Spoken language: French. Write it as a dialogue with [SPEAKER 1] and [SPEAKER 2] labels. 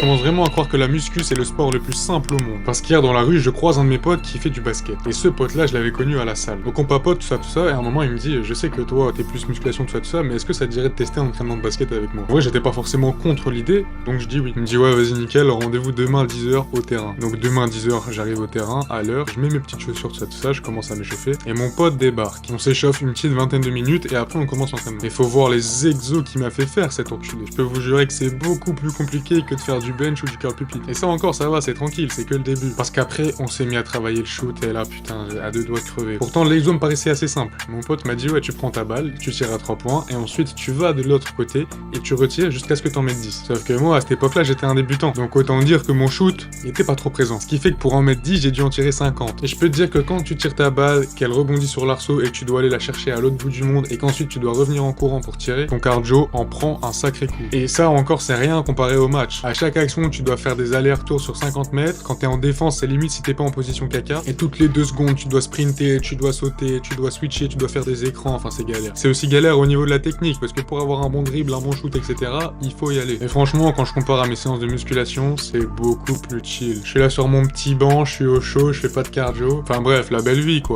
[SPEAKER 1] commence vraiment à croire que la muscu c'est le sport le plus simple au monde. Parce qu'hier dans la rue, je croise un de mes potes qui fait du basket. Et ce pote-là, je l'avais connu à la salle. Donc on papote, tout ça, et à un moment il me dit, je sais que toi t'es plus musculation, tout ça, mais est-ce que ça te dirait de tester un entraînement de basket avec moi? En vrai, j'étais pas forcément contre l'idée, donc je dis oui. Il me dit ouais, vas-y nickel, rendez-vous demain à 10h au terrain. Donc demain à 10h, j'arrive au terrain, à l'heure, je mets mes petites chaussures, tout ça, je commence à m'échauffer, et mon pote débarque. On s'échauffe une petite vingtaine de minutes, et après on commence l'entraînement. Il faut voir les exos qu'il m'a fait faire cet enculé. Je peux vous jurer que c'est beaucoup plus compliqué que de faire du bench ou du curl pupitre. Et ça encore, ça va, c'est tranquille, c'est que le début. Parce qu'après, on s'est mis à travailler le shoot, et là, putain, à deux doigts de crever. Pourtant, l'exo me paraissait assez simple. Mon pote m'a dit, ouais, tu prends ta balle, tu tires à 3 points, et ensuite, tu vas de l'autre côté, et tu retires jusqu'à ce que t'en mettes 10. Sauf que moi, à cette époque-là, j'étais un débutant. Donc autant dire que mon shoot était pas trop présent. Ce qui fait que pour en mettre 10, j'ai dû en tirer 50. Et je peux te dire que quand tu tires ta balle, qu'elle rebondit sur l'arceau, et que tu dois aller la chercher à l'autre bout du monde, et qu'ensuite tu dois revenir en courant pour tirer, ton cardio en prend un sacré coup. Et ça encore, c'est rien comparé au match. À chaque action, tu dois faire des allers-retours sur 50 mètres. Quand t'es en défense, c'est limite si t'es pas en position caca. Et toutes les 2 secondes, tu dois sprinter, tu dois sauter, tu dois switcher, tu dois faire des écrans. Enfin, c'est galère. C'est aussi galère au niveau de la technique, parce que pour avoir un bon dribble, un bon shoot, etc., il faut y aller. Et franchement, quand je compare à mes séances de musculation, c'est beaucoup plus chill. Je suis là sur mon petit banc, je suis au chaud, je fais pas de cardio. Enfin bref, la belle vie, quoi.